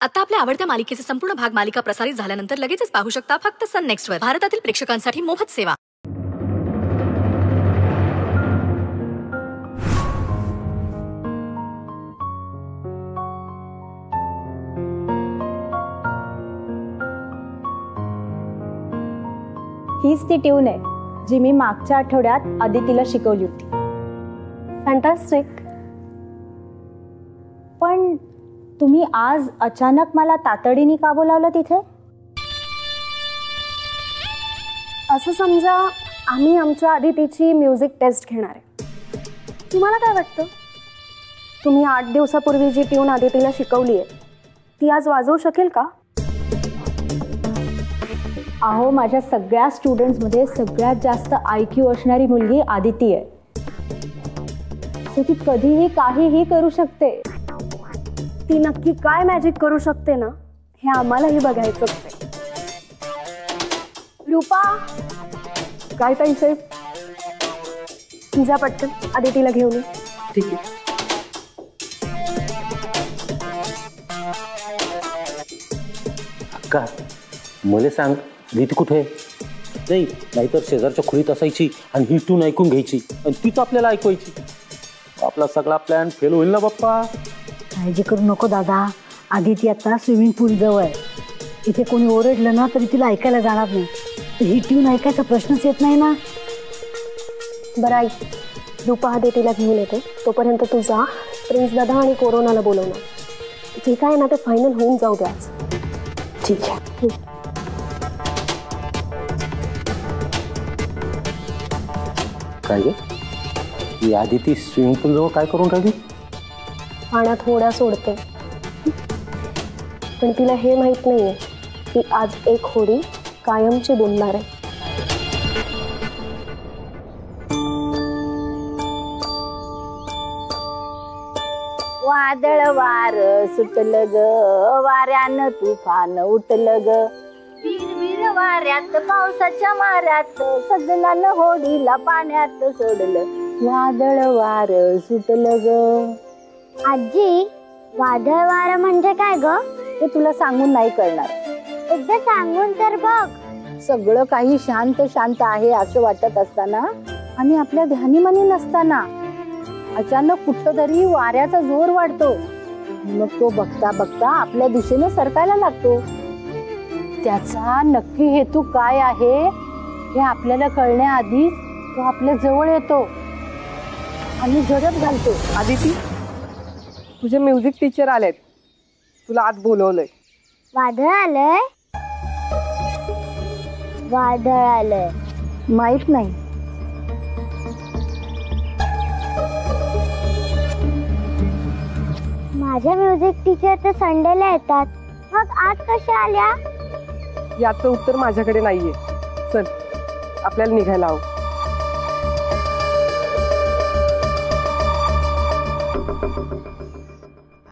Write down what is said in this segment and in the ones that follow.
आता आपल्या आवडत्या मालिकेचे संपूर्ण भाग मालिका प्रसारित झाल्यानंतर लगेचच पाहू शकता फक्त सन नेक्स्ट वर. भारतातील प्रेक्षकांसाठी मोफत सेवा. हीच ती ट्यून आहे जी मी मागच्या आठवड्यात आदितीला शिकवली होती. फॅन्टास्टिक. पण तुम्ही आज अचानक मला तातडीने का बोलावलं तिथे? असं समजा आम्ही आमच्या आदितीची म्युझिक टेस्ट घेणार आहे. तुम्हाला काय वाटतं, तुम्ही 8 दिवसापूर्वी जी ट्यून आदितीला शिकवली आहे ती आज वाजवू शकेल का? अहो, माझ्या सगळ्या स्टुडंट्समध्ये सगळ्यात जास्त IQ असणारी मुलगी आदिती आहे. सो ती कधीही काहीही करू शकते. ती नक्की काय मॅजिक करू शकते ना, हे आम्हालाही बघायचंच आहे. रूपा, काय ताई साहेब? जा पटकन आदितीला घेऊन ये. ठीक आहे. अक्का, मला सांग, रीती कुठे आहे? नाही, नाहीतर शेजारच्या खोलीत असायची आणि ही ट्यून ऐकून घ्यायची आणि तीच आपल्याला ऐकवायची. आपला सगळा प्लॅन फेल होईल ना बाप्पा. काळजी करू नको दादा. आदिती आता स्विमिंग पूल जवळ आहे. इथे कोणी ओरडलं ना तरी तिला ऐकायला जाणार नाही. ही ट्यून ऐकायचा प्रश्नच येत नाही ना. बरं आई, रूपा आदितीला घेऊन येते. तोपर्यंत तू जा, प्रिन्स दादा आणि कोरोनाला बोलवणार. जे काय ना ते फायनल होऊन जाऊ द्या आज. ठीक आहे. काय गे, ही आदिती स्विमिंग पूल जवळ काय करून राहिली? पाण्यात होड्या सोडते. पण तिला हे माहित नाहीये की आज एक होडी कायमची बुडणार आहे. वादळ वार सुटलं ग, वाऱ्यानं तुफान उठलं ग. विरविर वाऱ्यात पावसाच्या माऱ्यात सजनानं होडीला पाण्यात सोडलं. वादळ वार सुटलं ग. आजी, वादळ वार म्हणजे काय ग? ते तुला सांगून नाही कळणार. एकदा सांगून तर बघ. सगळं काही शांत शांत आहे असं वाटत असताना आणि आपल्या ध्यानीमनी नसताना अचानक कुठंतरी वाऱ्याचा जोर वाढतो. मग तो बघता बघता आपल्या दिशेने सरकायला लागतो. त्याचा नक्की हेतू काय आहे हे आपल्याला कळण्याआधीच तो आपल्या जवळ येतो आणि झडप घालतो. आदिती, तुझे म्युझिक टीचर आलेत, तुला आत बोलवलंय. वादळ आलंय? वादळ आलंय माहित नाही. माझ्या म्युझिक टीचर तर संडेला येतात, मग आज कशा आल्या? याचं उत्तर माझ्याकडे नाहीये. चल, आपल्याला निघायला हवं.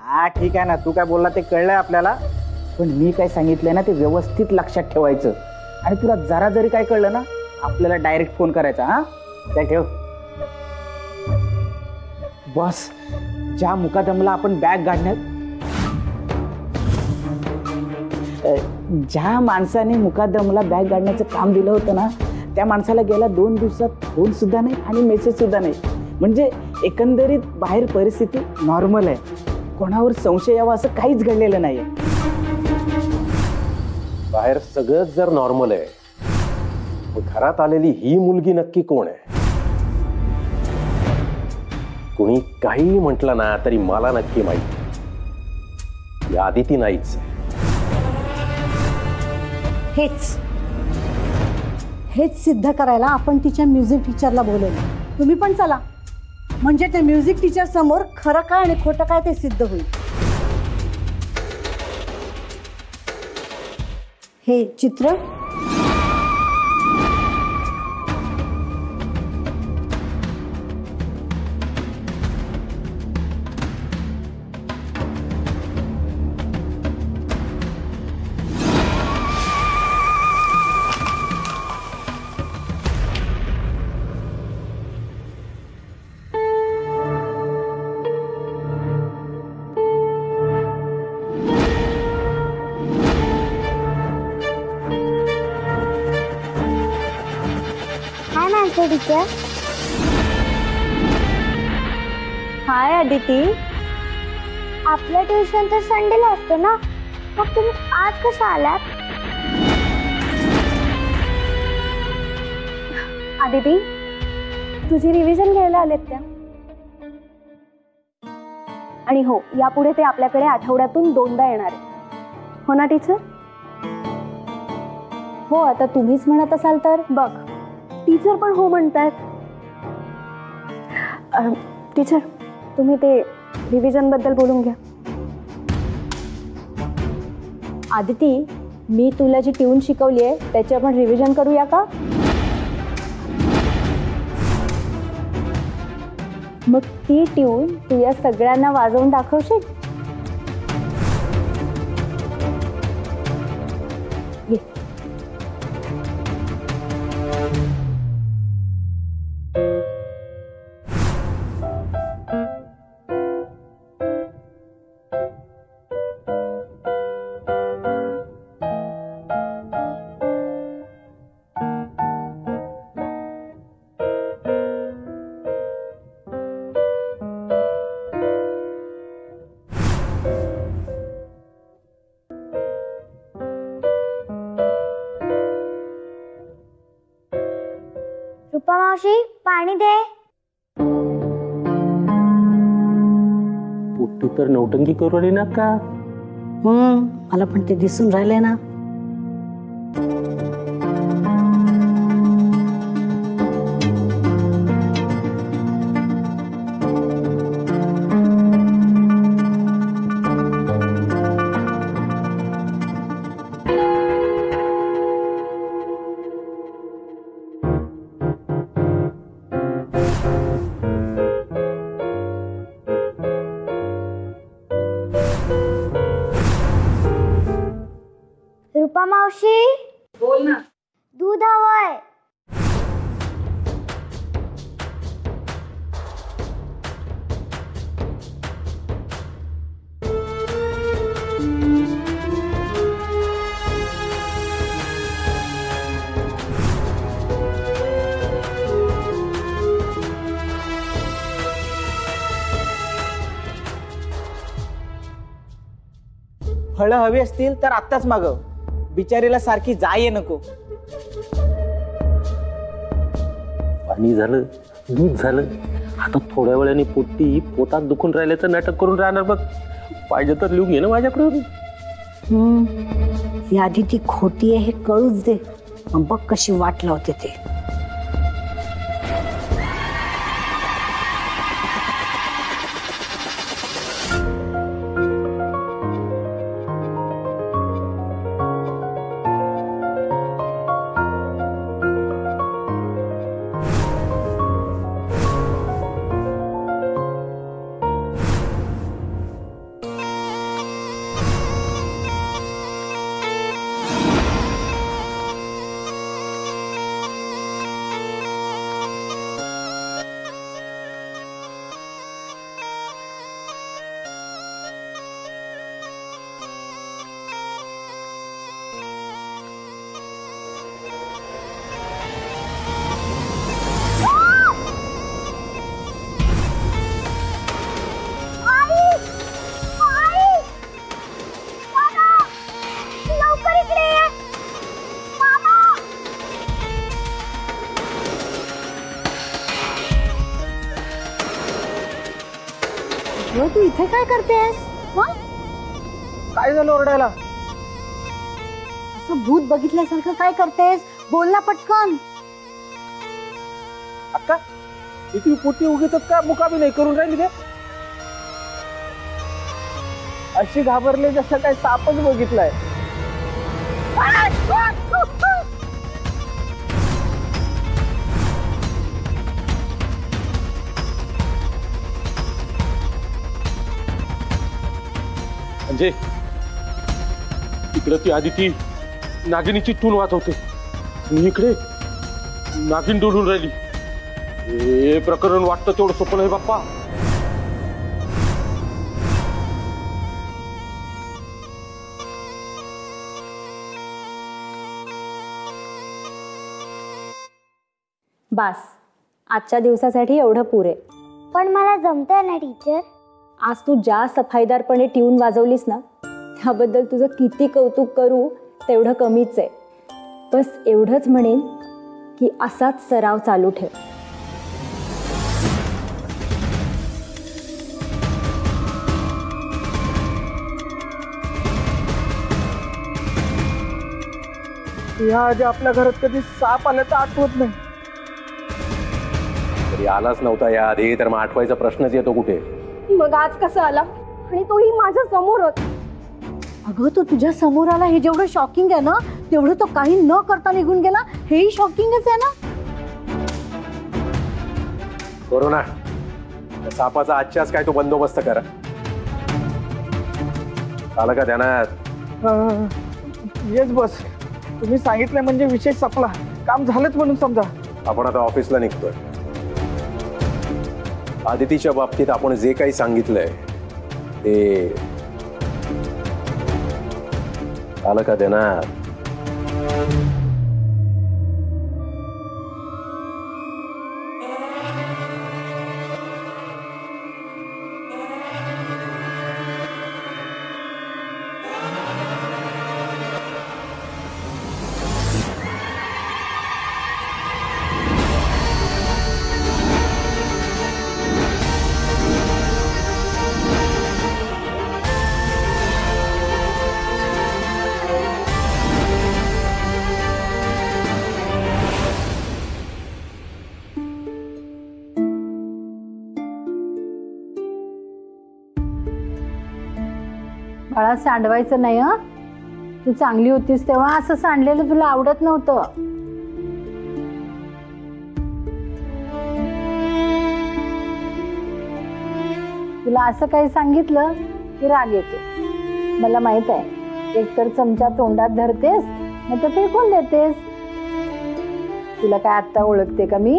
हा ठीक आहे ना, तू काय बोलला ते कळलंय आपल्याला. पण मी काय सांगितलंय ना ते व्यवस्थित लक्षात ठेवायचं. आणि तुला जरा जरी काय कळलं ना, आपल्याला डायरेक्ट फोन करायचा. हा, काय ठेव. बस, ज्या मुकादमला आपण बॅग गाडण्यात, ज्या माणसाने मुकादमला बॅग गाडण्याचं काम दिलं होतं ना, त्या माणसाला गेल्या 2 दिवसात फोन सुद्धा नाही आणि मेसेज सुद्धा नाही. म्हणजे एकंदरीत बाहेर परिस्थिती नॉर्मल आहे. कोणावर संशय यावा असं काहीच घडलेलं नाहीये. बाहेर सगळंच जर नॉर्मल आहे, मग घरात आलेली ही मुलगी नक्की कोण आहे? कुणी काही म्हटलं ना तरी मला नक्की माहिती, ही आदिती नाहीच. हेच सिद्ध करायला आपण तिच्या म्युझिक टीचरला बोलवलं. तुम्ही पण चला, म्हणजे त्या म्युझिक टीचर समोर खरं काय आणि खोटं काय ते सिद्ध होईल. हे चित्र नमस्ते टीचर. हाय अदिती. आपलं ट्युशन तर संडेला असतं ना, मग तुम्ही आज कशा आलात? आदिती, तुझी रिव्हिजन घ्यायला आलेत त्या. आणि हो, यापुढे ते आपल्याकडे आठवड्यातून 2दा येणार आहे. हो ना टीचर? हो, आता तुम्हीच म्हणत असाल तर. बघ, टीचर पण हो म्हणतायत. टीचर, तुम्ही ते रिव्हिजन बद्दल बोलून घ्या. आदिती, मी तुला जी ट्यून शिकवली आहे त्याची आपण रिव्हिजन करूया का? मग ती ट्यून तू या सगळ्यांना वाजवून दाखवशील? ये. रुपा मावशी, पाणी दे. पोट्टी तर नौटंकी करू राहिली ना का? मला पण ते दिसून राहिलंय ना. रुपा मावशी, बोल ना. दूध हवंय. फळं हवी असतील तर आत्ताच मागव. बिचारीला सारखी जाय नको. पाणी झालं, दूध झालं, आता थोड्या वेळाने पोट्टी पोटात दुखून राहिल्याचं नाटक करून राहणार बघ. पाहिजे तर लिहून घे ना माझ्याकडून. ही आधी ती खोटी आहे हे कळूच दे. मग बघ कशी वाट लावते ते. तू इथे काय करतेस? काय झालं ओरडायला? असं भूत बघितल्यासारखं काय करतेस? बोल ना पटकन. अक्का, इथे पोटी उगीच का मुकामी नाही करून राहिली ते? अशी घाबरले जसं काय सापच बघितलाय. म्हणजे इकडे ती आदिती नागिनीची टून वाजवते आणि इकडे नागिन डोलून राहिली. हे प्रकरण वाटतं तेवढं सोपं नाही बाप्पा. बास, आजच्या दिवसासाठी एवढं पुरे. पण मला जमतंय ना टीचर. आज तू ज्या सफाईदारपणे ट्यून वाजवलीस ना, त्याबद्दल तुझं किती कौतुक करू तेवढं कमीच आहे. बस एवढंच म्हणेन की असाच सराव चालू ठेव. या आधी आपल्या घरात कधी साप आल्याचं आठवत नाही. तरी आलाच नव्हता या आधी, तर मग आठवायचा प्रश्नच येतो कुठे. मग आज कसा आला आणि तोही माझ्या समोरच. अगं तो तुझ्या समोर आला हे जेवढं शॉकिंग आहे ना, तेवढं तो काही न करता निघून गेला हेही शॉकिंगच आहे ना. कोरोना सापाचा आजच्याच काय तो बंदोबस्त करा. आलं का ध्यानात? येस बस, तुम्ही सांगितलं म्हणजे विषय संपला, काम झालंच म्हणून समजा. आपण आता ऑफिसला निघतोय. आदितीच्या बाबतीत आपण जे काही सांगितलंय ते आलं का ध्यानात? बाळा सांडवायचं नाही. हं, तू चांगली होतीस तेव्हा असं सांडलेलं तुला आवडत नव्हतं. तुला असं काही सांगितलं की राग येतो. मला माहित आहे, एकतर चमचा तोंडात धरतेस नाही तर फेकून देतेस. तुला काय आत्ता ओळखते का मी?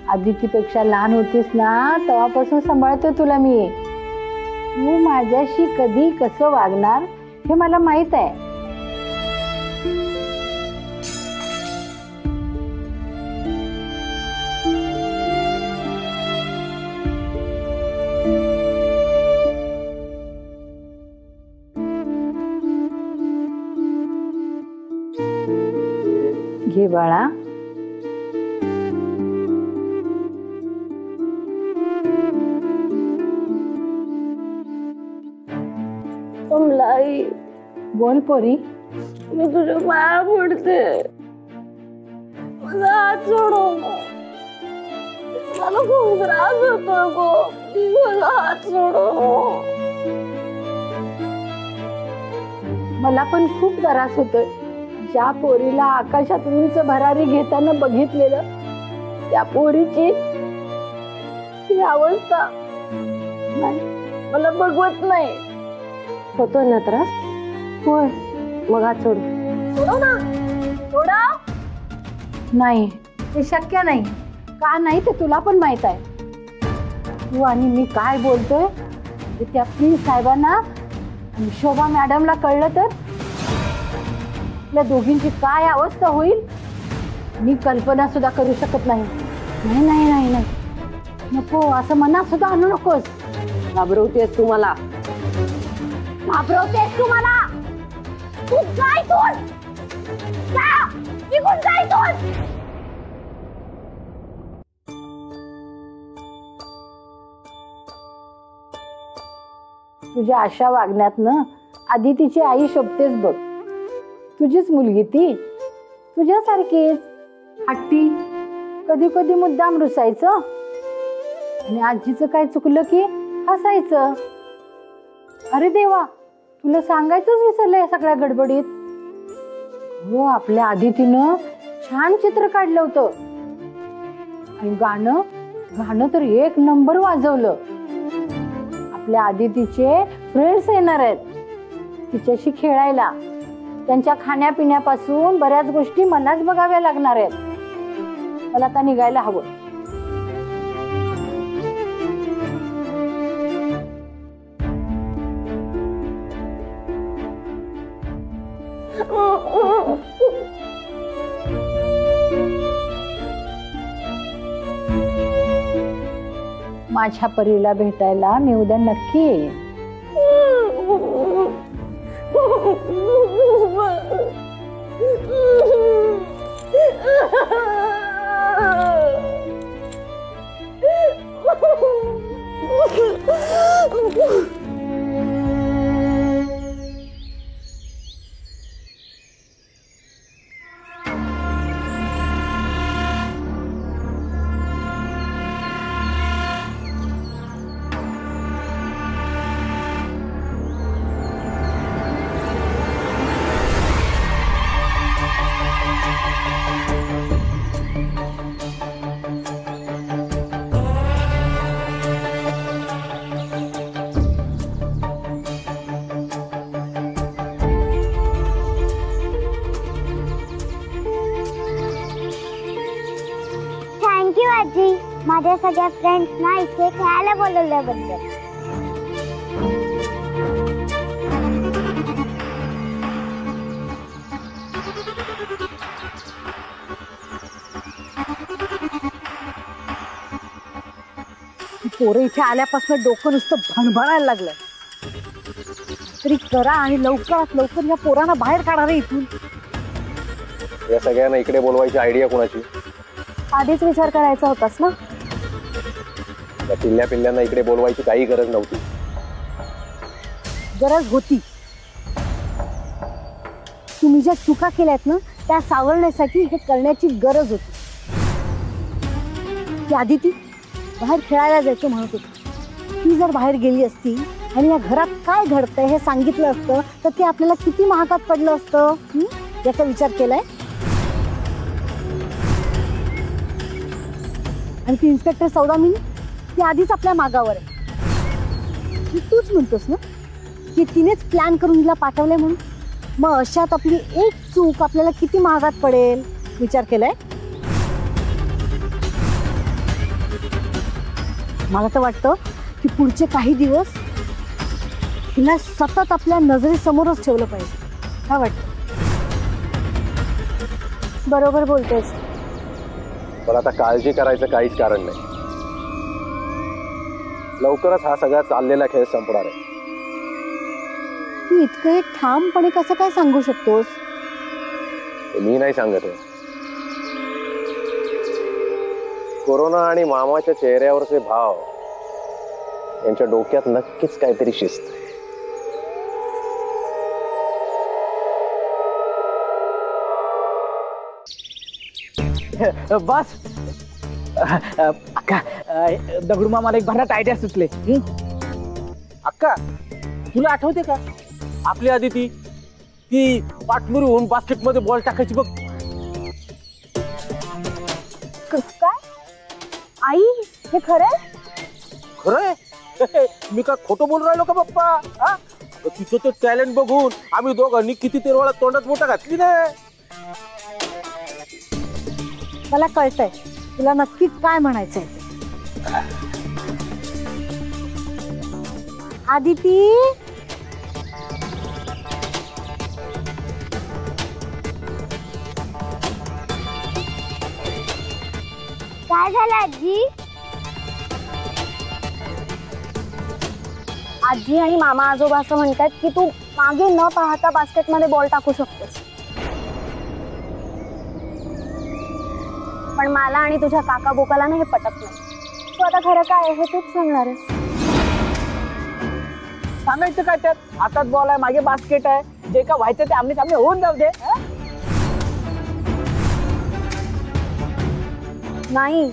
आदितीपेक्षा लहान होतीस ना तेव्हापासून सांभाळते तुला मी. तू माझ्याशी कधी कसं वागणार हे मला माहित आहे. घे बाळा. कमलाई, बोल पोरी. मी तुझ्या पाया पडते, माझा हात सोडू. मला खूप त्रास होतो गो, मला हात सोडू. मला पण खूप त्रास होतोय. ज्या पोरीला आकाशात उंच भरारी घेताना बघितलेलं त्या पोरीची ही अवस्था नाही, मला बघवत नाही. होतोय ना त्रास? होय. मग हात सोड. सोडव ना, सोडव. नाही, ते शक्य नाही. का नाही ते तुला पण माहित आहे. तू आणि मी काय बोलतोय ते त्या प्लीज साहेबांना आणि शोभा मॅडमला कळलं तर आपल्या दोघींची काय अवस्था होईल मी कल्पना सुद्धा करू शकत नाही. नाही नाही नाही नाही, नको, असं मनात सुद्धा आणू नकोस. घाबरवतेस तू मला, घाबरवतेस तू मला. तू जा इथून, जा, निघून जा इथून. तुझ्या अशा वागण्यातनं आदितीची आई शोभतेच बघ. तुझीच मुलगी ती, तुझ्यासारखीच हट्टी, कधी कधी मुद्दाम रुसायचं आणि आजीचं काय चुकलं की हसायचं. अरे देवा, तुला सांगायचंच विसरलं या सगळ्या गडबडीत. हो, आपल्या आदितीनं छान चित्र काढलं होतं आणि गाणं गाणं तर एक नंबर वाजवलं. आपल्या आदितीचे फ्रेंड्स येणार आहेत तिच्याशी खेळायला. त्यांच्या खाण्यापिण्यापासून बऱ्याच गोष्टी मलाच बघाव्या लागणार आहेत. मला आता निघायला हवं. माझ्या परीला भेटायला मी उद्या नक्की येईन. थँक्यू आजी, माझ्या सगळ्या फ्रेंड्सना इथे खेळायला बोलवल्याबद्दल. पोरं इथे आल्यापासून डोकं नुसतं भणभणायला लागलं. तरी करा आणि लवकरात लवकर या पोरांना बाहेर काढा रे इथून. या सगळ्यांना इकडे बोलवायची आयडिया कोणाची? आधीच विचार करायचा होतास ना. या पिल्ल्या पिल्ल्यांना इकडे बोलवायची काही गरज नव्हती. गरज होती. तुम्ही ज्या चुका केल्यात ना त्या सावरण्यासाठी हे करण्याची गरज होती. ती आदिती बाहेर खेळायला जायचं म्हणत होती. ती जर बाहेर गेली असती आणि या घरात काय घडतंय हे सांगितलं असतं तर ते आपल्याला किती महागात पडलं असतं याचा विचार केलाय. आणि ती इन्स्पेक्टर सौदामिनी ती आधीच आपल्या मागावर आहे. तूच म्हणतोस ना की तिनेच प्लॅन करून हिला पाठवलंय म्हणून. मग अशात आपली एक चूक आपल्याला किती महागात पडेल विचार केलाय. मला तर वाटतं की पुढचे काही दिवस हिला सतत आपल्या नजरेसमोरच ठेवलं पाहिजे. काय वाटतं? बरोबर बोलतेस. पण आता काळजी करायचं काहीच कारण नाही. लवकरच हा सगळा चाललेला खेळ संपणार आहे. तू इतकं ठामपणे कसं काय सांगू शकतोस? मी नाही सांगत आहे. कोरोना आणि मामाच्या चेहऱ्यावरचे भाव यांच्या डोक्यात नक्कीच काहीतरी शिस्त आहे. बस अक्का, दगडू मामाला एक भरत आयडिया सुचले. अक्का तुला आठवते का आपली आदिती ती पाठमुरी होऊन बास्केट मध्ये बॉल टाकायची बघ. काय आई हे खरंय? खरंय? मी का खोटं बोलून राहिलो का पप्पा? तिचं ते टॅलेंट बघून आम्ही दोघांनी किती वेळा तोंडात मोठा घातली ना. मला कळतंय तुला नक्की काय म्हणायचंय. आदिती काय झालं आजी? आजी आणि मामा आजोबा असं म्हणतात की तू मागे न पाहता बास्केटमध्ये बॉल टाकू शकतेस. पण मला आणि तुझ्या काका बोकाला ना हे पटत नाही. तू आता खरं काय हे तूच सांगणार आहेस. सांगायचं काय त्यात? हातात बॉल आहे, मागे बास्केट आहे. जे का व्हायचं ते आमने सामने होऊन जाऊ दे. नाही,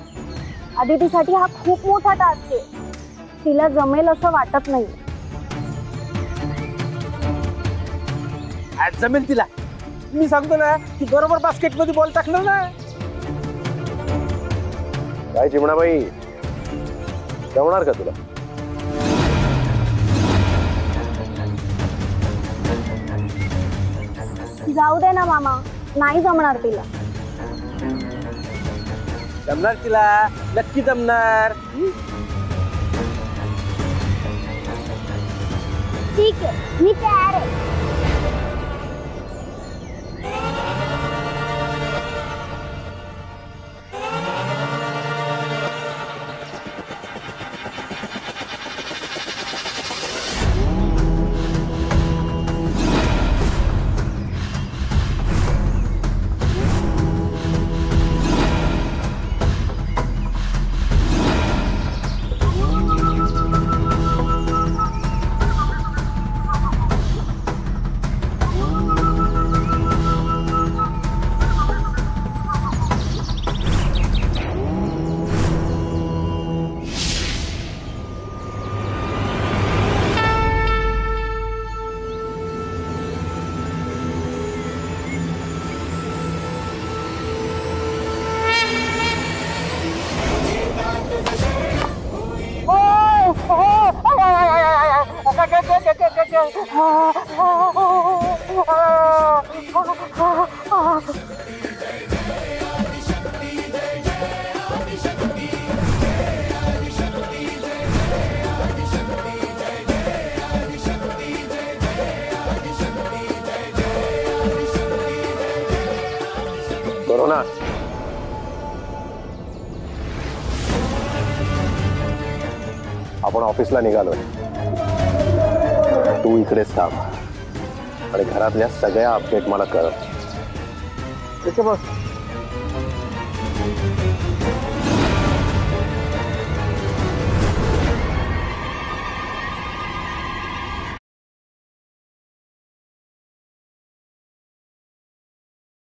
आदितीसाठी हा खूप मोठा टास्क आहे. तिला जमेल असं वाटत नाही. आज जमेल तिला. मी सांगतो ना ती बरोबर बास्केट मध्ये बॉल टाकणार ना. काय चिमणाबाई, जमणार का तुला? जाऊ दे ना मामा, नाही जमणार तिला. जमणार तिला, नक्की जमणार. ठीक आहे, मी तयार आहे. कोरोना आपण ऑफिसला निघालोय. तू इकडेच थांब आणि घरातल्या सगळ्या अपडेट मला कळ. बस